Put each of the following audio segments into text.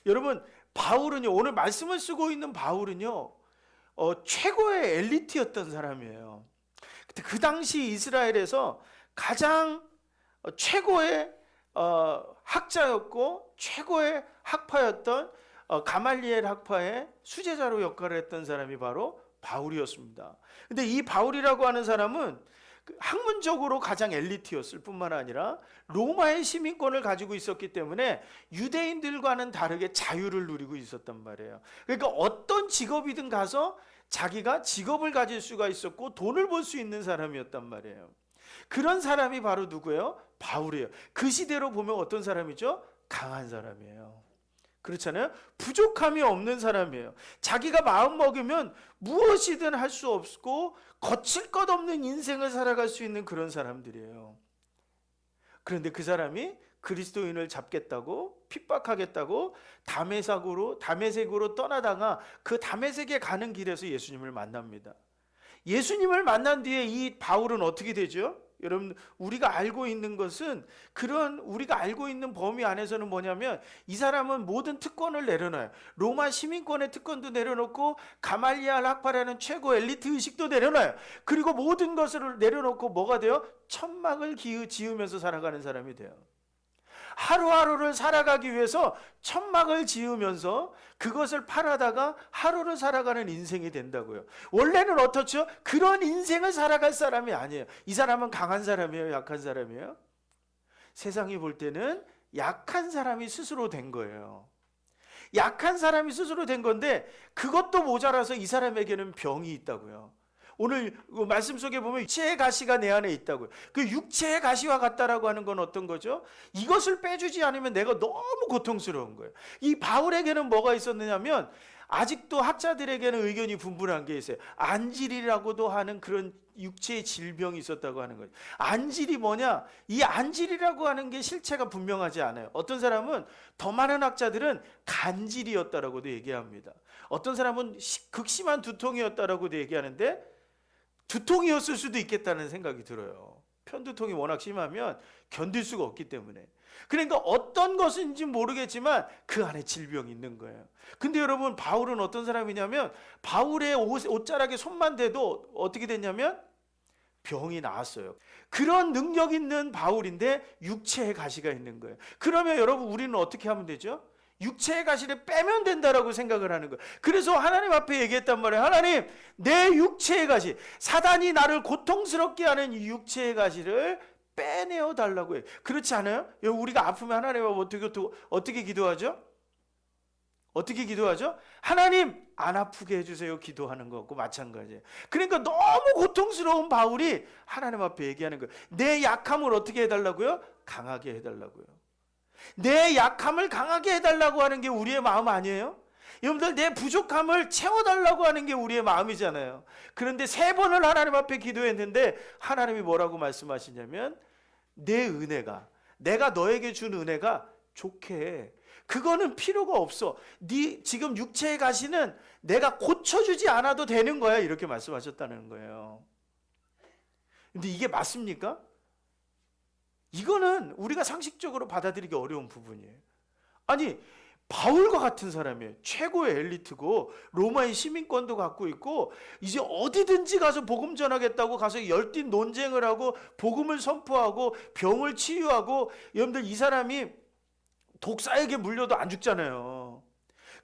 여러분, 바울은요, 오늘 말씀을 쓰고 있는 바울은요, 최고의 엘리트였던 사람이에요. 그 당시 이스라엘에서 가장 최고의 학자였고 최고의 학파였던 가말리엘 학파의 수제자로 역할을 했던 사람이 바로 바울이었습니다. 근데 이 바울이라고 하는 사람은 학문적으로 가장 엘리트였을 뿐만 아니라 로마의 시민권을 가지고 있었기 때문에 유대인들과는 다르게 자유를 누리고 있었단 말이에요. 그러니까 어떤 직업이든 가서 자기가 직업을 가질 수가 있었고 돈을 벌 수 있는 사람이었단 말이에요. 그런 사람이 바로 누구예요? 바울이에요. 그 시대로 보면 어떤 사람이죠? 강한 사람이에요. 그렇잖아요. 부족함이 없는 사람이에요. 자기가 마음 먹으면 무엇이든 할 수 없고 거칠 것 없는 인생을 살아갈 수 있는 그런 사람들이에요. 그런데 그 사람이 그리스도인을 잡겠다고 핍박하겠다고 다메섹으로 떠나다가 그 다메섹에 가는 길에서 예수님을 만납니다. 예수님을 만난 뒤에 이 바울은 어떻게 되죠? 여러분, 우리가 알고 있는 것은, 그런 우리가 알고 있는 범위 안에서는 뭐냐면, 이 사람은 모든 특권을 내려놔요. 로마 시민권의 특권도 내려놓고 가말리알 학파라는 최고 엘리트 의식도 내려놔요. 그리고 모든 것을 내려놓고 뭐가 돼요? 천막을 지으면서 살아가는 사람이 돼요. 하루하루를 살아가기 위해서 천막을 지으면서 그것을 팔아다가 하루를 살아가는 인생이 된다고요. 원래는 어떻죠? 그런 인생을 살아갈 사람이 아니에요. 이 사람은 강한 사람이에요? 약한 사람이에요? 세상이 볼 때는 약한 사람이 스스로 된 거예요. 약한 사람이 스스로 된 건데 그것도 모자라서 이 사람에게는 병이 있다고요. 오늘 말씀 속에 보면 육체의 가시가 내 안에 있다고요. 그 육체의 가시와 같다라고 하는 건 어떤 거죠? 이것을 빼주지 않으면 내가 너무 고통스러운 거예요. 이 바울에게는 뭐가 있었느냐면 아직도 학자들에게는 의견이 분분한 게 있어요. 안질이라고도 하는 그런 육체의 질병이 있었다고 하는 거예요. 안질이 뭐냐? 이 안질이라고 하는 게 실체가 분명하지 않아요. 어떤 사람은, 더 많은 학자들은 간질이었다라고도 얘기합니다. 어떤 사람은 극심한 두통이었다라고도 얘기하는데 두통이었을 수도 있겠다는 생각이 들어요. 편두통이 워낙 심하면 견딜 수가 없기 때문에. 그러니까 어떤 것인지 모르겠지만 그 안에 질병이 있는 거예요. 근데 여러분, 바울은 어떤 사람이냐면 바울의 옷자락에 손만 대도 어떻게 됐냐면 병이 나았어요. 그런 능력 있는 바울인데 육체의 가시가 있는 거예요. 그러면 여러분, 우리는 어떻게 하면 되죠? 육체의 가시를 빼면 된다라고 생각을 하는 거예요. 그래서 하나님 앞에 얘기했단 말이에요. 하나님, 내 육체의 가시, 사단이 나를 고통스럽게 하는 이 육체의 가시를 빼내어 달라고 해요. 그렇지 않아요? 우리가 아프면 하나님 앞에 어떻게 기도하죠? 어떻게 기도하죠? 하나님, 안 아프게 해주세요. 기도하는 거고 마찬가지예요. 그러니까 너무 고통스러운 바울이 하나님 앞에 얘기하는 거예요. 내 약함을 어떻게 해달라고요? 강하게 해달라고요. 내 약함을 강하게 해달라고 하는 게 우리의 마음 아니에요? 여러분들, 내 부족함을 채워달라고 하는 게 우리의 마음이잖아요. 그런데 3번을 하나님 앞에 기도했는데 하나님이 뭐라고 말씀하시냐면 내 은혜가, 내가 너에게 준 은혜가 좋게 해. 그거는 필요가 없어. 네 지금 육체의 가시는 내가 고쳐주지 않아도 되는 거야. 이렇게 말씀하셨다는 거예요. 근데 이게 맞습니까? 이거는 우리가 상식적으로 받아들이기 어려운 부분이에요. 아니, 바울과 같은 사람이에요. 최고의 엘리트고 로마의 시민권도 갖고 있고 이제 어디든지 가서 복음 전하겠다고 가서 열띤 논쟁을 하고 복음을 선포하고 병을 치유하고, 여러분들, 이 사람이 독사에게 물려도 안 죽잖아요.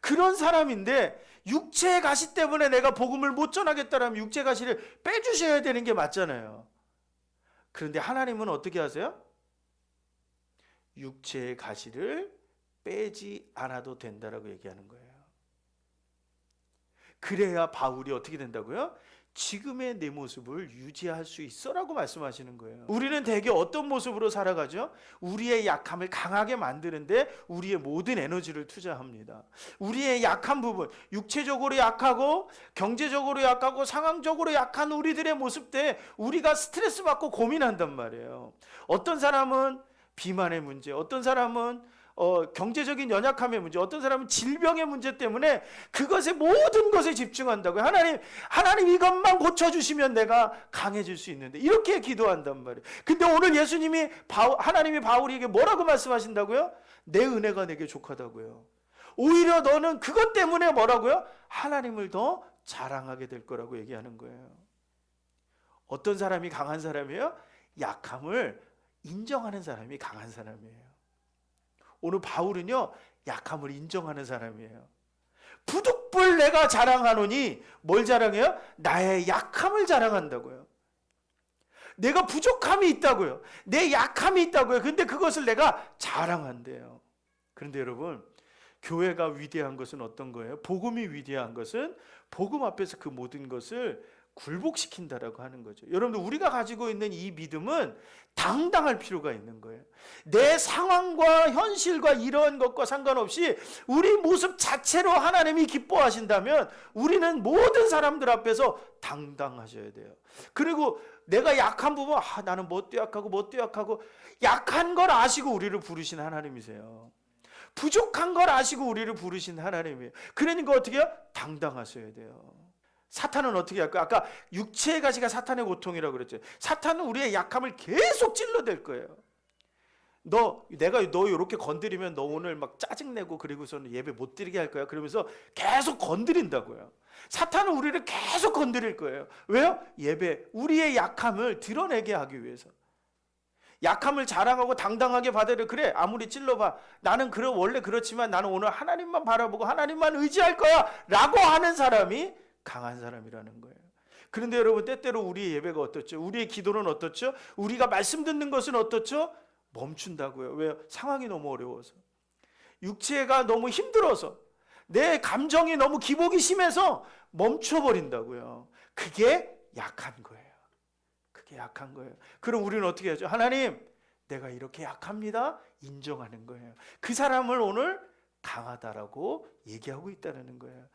그런 사람인데 육체의 가시 때문에 내가 복음을 못 전하겠다라면 육체의 가시를 빼주셔야 되는 게 맞잖아요. 그런데 하나님은 어떻게 하세요? 육체의 가시를 빼지 않아도 된다라고 얘기하는 거예요. 그래야 바울이 어떻게 된다고요? 지금의 내 모습을 유지할 수 있어라고 말씀하시는 거예요. 우리는 대개 어떤 모습으로 살아가죠? 우리의 약함을 강하게 만드는데 우리의 모든 에너지를 투자합니다. 우리의 약한 부분, 육체적으로 약하고 경제적으로 약하고 상황적으로 약한 우리들의 모습 때 우리가 스트레스 받고 고민한단 말이에요. 어떤 사람은 비만의 문제, 어떤 사람은 경제적인 연약함의 문제, 어떤 사람은 질병의 문제 때문에 그것에 모든 것에 집중한다고요. 하나님 이것만 고쳐주시면 내가 강해질 수 있는데, 이렇게 기도한단 말이에요. 근데 오늘 하나님이 바울에게 뭐라고 말씀하신다고요? 내 은혜가 내게 족하다고요. 오히려 너는 그것 때문에 뭐라고요? 하나님을 더 자랑하게 될 거라고 얘기하는 거예요. 어떤 사람이 강한 사람이에요? 약함을 인정하는 사람이 강한 사람이에요. 오늘 바울은요, 약함을 인정하는 사람이에요. 부득불 내가 자랑하노니 뭘 자랑해요? 나의 약함을 자랑한다고요. 내가 부족함이 있다고요. 내 약함이 있다고요. 근데 그것을 내가 자랑한대요. 그런데 여러분, 교회가 위대한 것은 어떤 거예요? 복음이 위대한 것은 복음 앞에서 그 모든 것을 굴복시킨다라고 하는 거죠. 여러분들, 우리가 가지고 있는 이 믿음은 당당할 필요가 있는 거예요. 내 상황과 현실과 이런 것과 상관없이 우리 모습 자체로 하나님이 기뻐하신다면 우리는 모든 사람들 앞에서 당당하셔야 돼요. 그리고 내가 약한 부분, 나는 뭐 약하고 약한 걸 아시고 우리를 부르신 하나님이세요. 부족한 걸 아시고 우리를 부르신 하나님이에요. 그러니까 어떻게 해요? 당당하셔야 돼요. 사탄은 어떻게 할까요? 아까 육체의 가시가 사탄의 고통이라고 그랬죠. 사탄은 우리의 약함을 계속 찔러댈 거예요. 내가 이렇게 건드리면 너 오늘 막 짜증내고 그리고서는 예배 못 드리게 할 거야. 그러면서 계속 건드린다고요. 사탄은 우리를 계속 건드릴 거예요. 왜요? 우리의 약함을 드러내게 하기 위해서. 약함을 자랑하고 당당하게 받아들여. 그래, 아무리 찔러봐. 나는 원래 그렇지만 나는 오늘 하나님만 바라보고 하나님만 의지할 거야 라고 하는 사람이 강한 사람이라는 거예요. 그런데 여러분, 때때로 우리의 예배가 어떻죠? 우리의 기도는 어떻죠? 우리가 말씀 듣는 것은 어떻죠? 멈춘다고요. 왜요? 상황이 너무 어려워서, 육체가 너무 힘들어서, 내 감정이 너무 기복이 심해서 멈춰버린다고요. 그게 약한 거예요. 그게 약한 거예요. 그럼 우리는 어떻게 하죠? 하나님, 내가 이렇게 약합니다. 인정하는 거예요. 그 사람을 오늘 강하다라고 얘기하고 있다는 거예요.